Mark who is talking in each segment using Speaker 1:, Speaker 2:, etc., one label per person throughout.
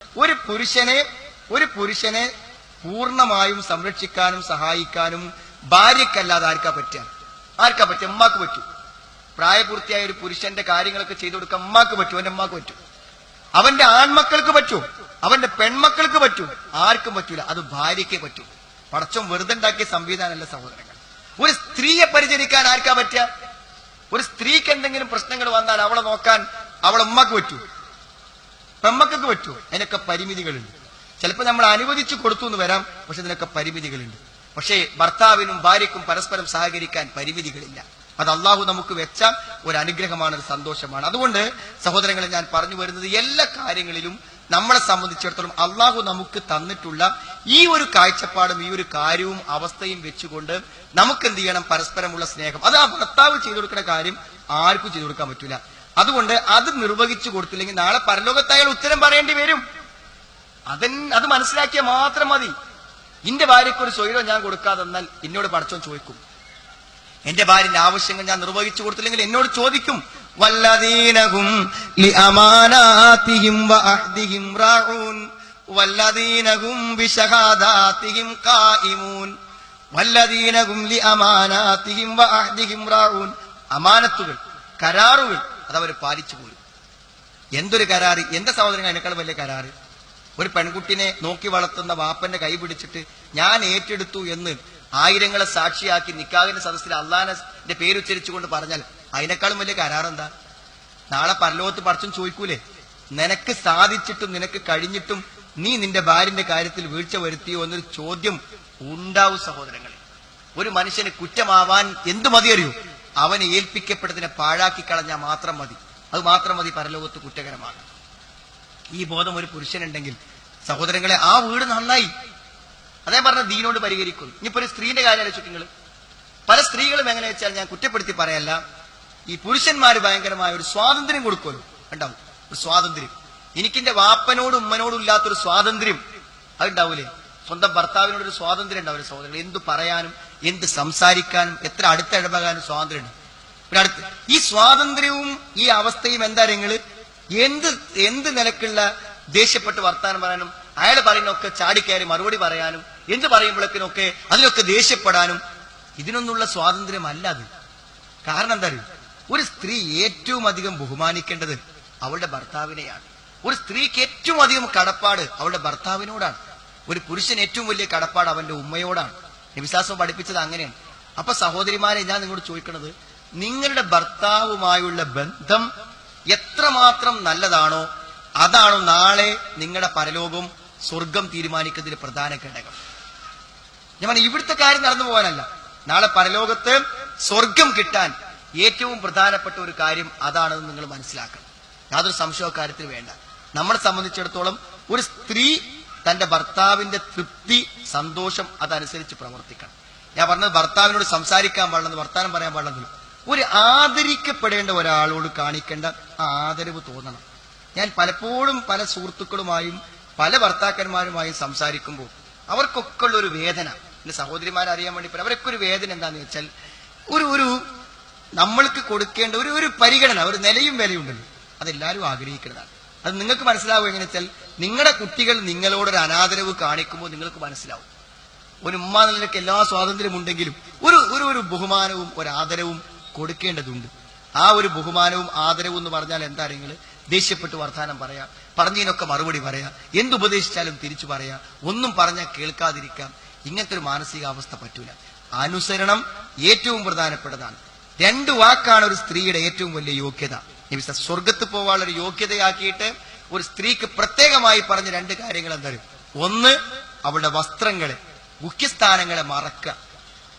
Speaker 1: ഒരു പുരുഷനെ പൂർണ്ണമായും സംരക്ഷിക്കാനും സഹായിക്കാനും ഭാര്യക്കല്ലാതെ ആർക്കാ പറ്റുക? ഉമ്മാക്ക് പറ്റൂ. പ്രായപൂർത്തിയായ ഒരു പുരുഷന്റെ കാര്യങ്ങളൊക്കെ ചെയ്തു കൊടുക്കാൻ ഉമ്മാക്ക് പറ്റൂ, അവന്റെ ഉമ്മാക്ക് പറ്റൂ. അവന്റെ ആൺമക്കൾക്ക് പറ്റൂ, അവന്റെ പെൺമക്കൾക്ക് പറ്റൂ, ആർക്കും പറ്റൂല. അത് ഭാര്യയ്ക്കേ പറ്റൂ. പടച്ചോൻ വെറുതെ ഉണ്ടാക്കിയ സംവിധാനമല്ല സഹോദരങ്ങൾ. ഒരു സ്ത്രീയെ പരിചരിക്കാൻ ആർക്കാ പറ്റുക? ഒരു സ്ത്രീക്ക് എന്തെങ്കിലും പ്രശ്നങ്ങൾ വന്നാൽ അവളെ നോക്കാൻ അവളെ ഉമ്മക്ക് പറ്റൂ, പെമ്മക്കൾക്ക് പറ്റൂ. അതിനൊക്കെ പരിമിതികളുണ്ട്. ചിലപ്പോൾ നമ്മൾ അനുവദിച്ചു കൊടുത്തു എന്ന് വരാം, പക്ഷെ ഇതിനൊക്കെ പരിമിതികളുണ്ട്. പക്ഷേ ഭർത്താവിനും ഭാര്യയ്ക്കും പരസ്പരം സഹകരിക്കാൻ പരിമിതികളില്ല. അത് അള്ളാഹു നമുക്ക് വെച്ച ഒരു അനുഗ്രഹമാണ്, ഒരു സന്തോഷമാണ്. അതുകൊണ്ട് സഹോദരങ്ങളെ, ഞാൻ പറഞ്ഞു വരുന്നത് എല്ലാ കാര്യങ്ങളിലും നമ്മളെ സംബന്ധിച്ചിടത്തോളം അള്ളാഹു നമുക്ക് തന്നിട്ടുള്ള ഈ ഒരു കാഴ്ചപ്പാടും ഈ ഒരു കാര്യവും അവസ്ഥയും വെച്ചുകൊണ്ട് നമുക്ക് എന്ത് ചെയ്യണം? പരസ്പരമുള്ള സ്നേഹം. അത് ആ ഭർത്താവ് ചെയ്തു കൊടുക്കുന്ന കാര്യം ആർക്കും ചെയ്തു കൊടുക്കാൻ പറ്റൂല. അതുകൊണ്ട് അത് നിർവഹിച്ചു കൊടുത്തില്ലെങ്കിൽ നാളെ പരലോകത്ത് അയാൾ ഉത്തരം പറയേണ്ടി വരും. അത് മനസ്സിലാക്കിയാൽ മാത്രം മതി. എന്റെ ഭാര്യയ്ക്ക് ഒരു സ്വൈരം ഞാൻ കൊടുക്കാതെന്നാൽ എന്നോട് പടച്ചോൻ ചോദിക്കും. എന്റെ ഭാര്യന്റെ ആവശ്യങ്ങൾ ഞാൻ നിർവഹിച്ചു കൊടുത്തില്ലെങ്കിൽ എന്നോട് ചോദിക്കും. വല്ലദീനഹും ലിഅമാനാതിഹിം വഅഹ്ദിഹിം റാഊൻ വല്ലദീനഹും ബിശഹാദാതിഹിം ഖായിമൂൻ വല്ലദീനഹും ലിഅമാനാതിഹിം വഅഹ്ദിഹിം റാഊൻ. അമാനത്തുകൾ, കരാറുകൾ അതവർ പാലിച്ചു പോയി. എന്തൊരു കരാറ്! എന്റെ സഹോദരങ്ങൾ, അതിനേക്കാൾ വലിയ കരാറ് ഒരു പെൺകുട്ടിനെ നോക്കി വളർത്തുന്ന വാപ്പന്റെ കൈ പിടിച്ചിട്ട് ഞാൻ ഏറ്റെടുത്തു എന്ന് ആയിരങ്ങളെ സാക്ഷിയാക്കി നിക്കാഹിന്റെ സദസ്സിൽ അള്ളാഹിന്റെ പേരുച്ചരിച്ചുകൊണ്ട് പറഞ്ഞാൽ അതിനേക്കാളും വലിയ കരാറെന്താ? നാളെ പരലോകത്ത് പടച്ചോൻ ചോദിക്കൂലേ, നിനക്ക് സാധിച്ചിട്ടും നിനക്ക് കഴിഞ്ഞിട്ടും നീ നിന്റെ ഭാര്യന്റെ കാര്യത്തിൽ വീഴ്ച വരുത്തിയോ എന്നൊരു ചോദ്യം ഉണ്ടാവും സഹോദരങ്ങളെ. ഒരു മനുഷ്യന് കുറ്റമാവാൻ എന്തു മതി അറിയൂ? അവന് ഏൽപ്പിക്കപ്പെട്ടതിനെ പാഴാക്കി കളഞ്ഞാൽ മാത്രം മതി. അത് മാത്രം മതി പരലോകത്ത് കുറ്റകരമാണ്. ഈ ബോധം ഒരു പുരുഷനുണ്ടെങ്കിൽ സഹോദരങ്ങളെ, ആ വീട് നന്നായി. അതേ പറഞ്ഞ ദീനോട് പരിഹരിക്കുന്നു. ഇനിയിപ്പോ ഒരു സ്ത്രീന്റെ കാര്യം ആലോചിച്ചു നിങ്ങൾ. പല സ്ത്രീകളും എങ്ങനെ വെച്ചാൽ, ഞാൻ കുറ്റപ്പെടുത്തി പറയല്ല, ഈ പുരുഷന്മാര് ഭയങ്കരമായ ഒരു സ്വാതന്ത്ര്യം കൊടുക്കുമല്ലോ, ഉണ്ടാവും ഒരു സ്വാതന്ത്ര്യം. എനിക്കെന്റെ വാപ്പനോടും ഉമ്മനോടും ഇല്ലാത്തൊരു സ്വാതന്ത്ര്യം അതുണ്ടാവൂലേ? സ്വന്തം ഭർത്താവിനോടൊരു സ്വാതന്ത്ര്യം ഉണ്ടാവില്ല സഹോദരങ്ങൾ. എന്ത് പറയാനും എന്ത് സംസാരിക്കാനും എത്ര അടുത്തിടപെടാനും സ്വാതന്ത്ര്യമുണ്ട്. പിന്നെ ഈ സ്വാതന്ത്ര്യവും ഈ അവസ്ഥയും എന്താ നിങ്ങള് എന്ത് നിലക്കുള്ള ദേഷ്യപ്പെട്ട് വർത്താനം പറയാനും അയാൾ പറയുന്നൊക്കെ ചാടിക്കയറി മറുപടി പറയാനും എന്ത് പറയുമ്പോഴേക്കിനൊക്കെ അതിനൊക്കെ ദേഷ്യപ്പെടാനും ഇതിനൊന്നുള്ള സ്വാതന്ത്ര്യമല്ല അത്. കാരണം എന്താ അറിയും? ഒരു സ്ത്രീ ഏറ്റവും അധികം ബഹുമാനിക്കേണ്ടത് അവളുടെ ഭർത്താവിനെയാണ്. ഒരു സ്ത്രീക്ക് ഏറ്റവും അധികം കടപ്പാട് അവളുടെ ഭർത്താവിനോടാണ്. ഒരു പുരുഷൻ ഏറ്റവും വലിയ കടപ്പാട് അവന്റെ ഉമ്മയോടാണ്. നബിസാസം പഠിപ്പിച്ചത് അങ്ങനെയാണ്. അപ്പൊ സഹോദരിമാരെ, ഞാൻ നിങ്ങളോട് ചോദിക്കുന്നത്, നിങ്ങളുടെ ഭർത്താവുമായുള്ള ബന്ധം എത്രമാത്രം നല്ലതാണോ അതാണോ നാളെ നിങ്ങളുടെ പരലോകവും സ്വർഗം തീരുമാനിക്കുന്നതിന് പ്രധാന ഘടകം. ഞാൻ പറഞ്ഞു, ഇവിടുത്തെ കാര്യം നടന്നു പോകാനല്ല, നാളെ പരലോകത്ത് സ്വർഗം കിട്ടാൻ ഏറ്റവും പ്രധാനപ്പെട്ട ഒരു കാര്യം അതാണെന്ന് നിങ്ങൾ മനസ്സിലാക്കണം. യാതൊരു സംശയക്കാര്യത്തിൽ വേണ്ട. നമ്മളെ സംബന്ധിച്ചിടത്തോളം ഒരു സ്ത്രീ തന്റെ ഭർത്താവിന്റെ തൃപ്തി, സന്തോഷം അതനുസരിച്ച് പ്രവർത്തിക്കണം. ഞാൻ പറഞ്ഞത് ഭർത്താവിനോട് സംസാരിക്കാൻ പാടില്ലെന്ന്, വർത്താനം പറയാൻ പാടില്ലെന്ന്. ഒരു ആദരിക്കപ്പെടേണ്ട ഒരാളോട് കാണിക്കേണ്ട ആ ആദരവ് തോന്നണം. ഞാൻ പലപ്പോഴും പല സുഹൃത്തുക്കളുമായും പല ഭർത്താക്കന്മാരുമായും സംസാരിക്കുമ്പോൾ അവർക്കൊക്കെ ഉള്ള ഒരു വേദന, എന്റെ സഹോദരിമാരറിയാൻ വേണ്ടി പറയാം, അവരൊക്കെ ഒരു വേദന എന്താന്ന് വെച്ചാൽ, ഒരു നമ്മൾക്ക് കൊടുക്കേണ്ട ഒരു പരിഗണന, ഒരു നിലയും വിലയുണ്ടല്ലോ, അതെല്ലാവരും ആഗ്രഹിക്കുന്നതാണ്. അത് നിങ്ങൾക്ക് മനസ്സിലാവുക എങ്ങനെ വെച്ചാൽ, നിങ്ങളുടെ കുട്ടികൾ നിങ്ങളോടൊരു അനാദരവ് കാണിക്കുമ്പോൾ നിങ്ങൾക്ക് മനസ്സിലാവും. ഒരു ഉമ്മ നിലയ്ക്ക് എല്ലാ സ്വാതന്ത്ര്യമുണ്ടെങ്കിലും ഒരു ബഹുമാനവും ഒരു ആദരവും കൊടുക്കേണ്ടതുണ്ട്. ആ ഒരു ബഹുമാനവും ആദരവും എന്ന് പറഞ്ഞാൽ എന്താ? നിങ്ങൾ ദേഷ്യപ്പെട്ട് വർത്താനം പറയാ, പറഞ്ഞതിനൊക്കെ മറുപടി പറയാ, എന്തുപദേശിച്ചാലും തിരിച്ചു പറയാ, ഒന്നും പറഞ്ഞാൽ കേൾക്കാതിരിക്കാം. ഇങ്ങനത്തെ ഒരു മാനസികാവസ്ഥ പറ്റൂല. അനുസരണം ഏറ്റവും പ്രധാനപ്പെട്ടതാണ്. 2 വാക്കാണ് ഒരു സ്ത്രീയുടെ ഏറ്റവും വലിയ യോഗ്യത. സ്വർഗത്ത് പോകാനുള്ള ഒരു യോഗ്യതയാക്കിയിട്ട് ഒരു സ്ത്രീക്ക് പ്രത്യേകമായി പറഞ്ഞ 2 കാര്യങ്ങൾ എന്തായാലും. ഒന്ന്, അവളുടെ വസ്ത്രങ്ങളെ, മുഖ്യസ്ഥാനങ്ങളെ മറക്കുക.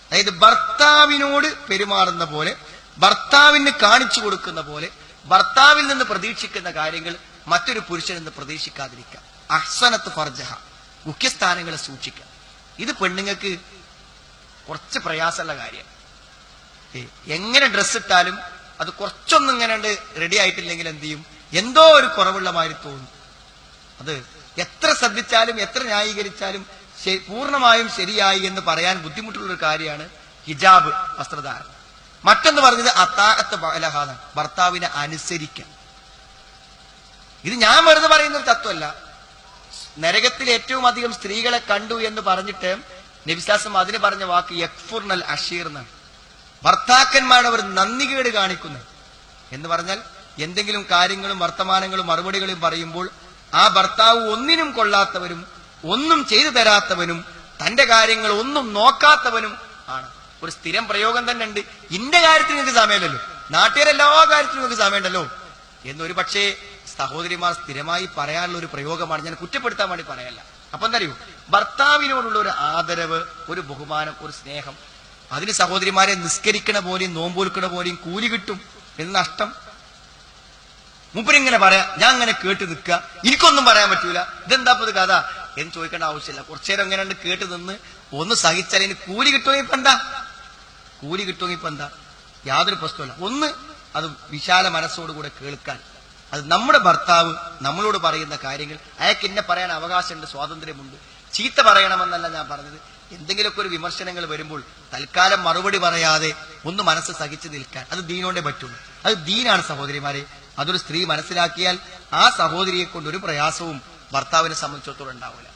Speaker 1: അതായത് ഭർത്താവിനോട് പെരുമാറുന്ന പോലെ, ഭർത്താവിന് കാണിച്ചു കൊടുക്കുന്ന പോലെ, ഭർത്താവിൽ നിന്ന് പ്രതീക്ഷിക്കുന്ന കാര്യങ്ങൾ മറ്റൊരു പുരുഷനിൽ നിന്ന് പ്രതീക്ഷിക്കാതിരിക്കുക. അഹ്സനത്ത് ഫർജഹ, മുഖ്യസ്ഥാനങ്ങളെ സൂക്ഷിക്കുക. ഇത് പെണ്ണുങ്ങൾക്ക് കുറച്ച് പ്രയാസമുള്ള കാര്യമാണ്. എങ്ങനെ ഡ്രസ് ഇട്ടാലും അത് കുറച്ചൊന്നും ഇങ്ങനെ റെഡി ആയിട്ടില്ലെങ്കിൽ എന്ത് ചെയ്യും? എന്തോ ഒരു കുറവുള്ള മാതിരി തോന്നും. അത് എത്ര ശ്രദ്ധിച്ചാലും എത്ര ന്യായീകരിച്ചാലും പൂർണ്ണമായും ശരിയായി എന്ന് പറയാൻ ബുദ്ധിമുട്ടുള്ള ഒരു കാര്യമാണ് ഹിജാബ്, വസ്ത്രധാരണം. മറ്റൊന്ന് പറഞ്ഞത് അത്താഅത്ത് ബഅലഹാദ, ഭർത്താവിനെ അനുസരിക്കാൻ. ഇത് ഞാൻ വെറുതെ പറയുന്ന ഒരു തത്വമല്ല. നരകത്തിൽ ഏറ്റവും അധികം സ്ത്രീകളെ കണ്ടു എന്ന് പറഞ്ഞിട്ട് നബിസ്ലാസം അതിന് പറഞ്ഞ വാക്ക് യക്ഫുർനൽ അഷീർ എന്നാണ്. ഭർത്താക്കന്മാരുടെ അവർ നന്ദികേട് കാണിക്കുന്നു എന്ന് പറഞ്ഞാൽ എന്തെങ്കിലും കാര്യങ്ങളും വർത്തമാനങ്ങളും മറുപടികളും പറയുമ്പോൾ ആ ഭർത്താവ് ഒന്നിനും കൊള്ളാത്തവനും ഒന്നും ചെയ്തു തരാത്തവനും തന്റെ കാര്യങ്ങൾ ഒന്നും നോക്കാത്തവനും ആണ്. ഒരു സ്ഥിരം പ്രയോഗം തന്നെ ഉണ്ട്. ഇന്റെ കാര്യത്തിൽ നിങ്ങൾക്ക് സമയമില്ലല്ലോ, നാട്ടുകാരെ എല്ലാ കാര്യത്തിലും നിങ്ങൾക്ക് സമയമുണ്ടല്ലോ എന്നൊരു പക്ഷേ സഹോദരിമാർ സ്ഥിരമായി പറയാനുള്ള ഒരു പ്രയോഗമാണ്. ഞാൻ കുറ്റപ്പെടുത്താൻ വേണ്ടി പറയല്ല. അപ്പൊ എന്താ അറിയൂ, ഭർത്താവിനോടുള്ള ഒരു ആദരവ്, ഒരു ബഹുമാനം, ഒരു സ്നേഹം, അതിന് സഹോദരിമാരെ നിസ്കരിക്കണ പോലെയും നോമ്പോൽക്കണ പോലെയും കൂലി കിട്ടും എന്ന് നഷ്ടം. മൂപ്പരിങ്ങനെ പറയാ, ഞാൻ അങ്ങനെ കേട്ട് നിൽക്കുക, എനിക്കൊന്നും പറയാൻ പറ്റൂല, ഇതെന്താ ഇത് കഥ എന്ന് ചോദിക്കേണ്ട ആവശ്യമില്ല. കുറച്ചേരം എങ്ങനെയുണ്ട് കേട്ട് നിന്ന് ഒന്ന് സഹിച്ചാൽ ഇനി കൂലി കിട്ടുമെങ്കിൽ ഇപ്പൊ എന്താ, കൂലി കിട്ടുമെങ്കിൽ ഇപ്പൊ എന്താ, യാതൊരു പ്രശ്നമില്ല. ഒന്ന് അത് വിശാല മനസ്സോടുകൂടെ കേൾക്കാൻ, അത് നമ്മുടെ ഭർത്താവ് നമ്മളോട് പറയുന്ന കാര്യങ്ങൾ അയാൾക്ക് എന്നെ പറയാൻ അവകാശമുണ്ട്, സ്വാതന്ത്ര്യമുണ്ട്. ചീത്ത പറയണമെന്നല്ല ഞാൻ പറഞ്ഞത്. എന്തെങ്കിലുമൊക്കെ ഒരു വിമർശനങ്ങൾ വരുമ്പോൾ തൽക്കാലം മറുപടി പറയാതെ ഒന്ന് മനസ്സ് സഹിച്ചു നിൽക്കാൻ, അത് ദീനോണ്ടേ പറ്റുള്ളൂ. അത് ദീനാണ് സഹോദരിമാരെ. അതൊരു സ്ത്രീ മനസ്സിലാക്കിയാൽ ആ സഹോദരിയെ കൊണ്ട് ഒരു പ്രയാസവും ഭർത്താവിനെ സംബന്ധിച്ചിടത്തോളം ഉണ്ടാവില്ല.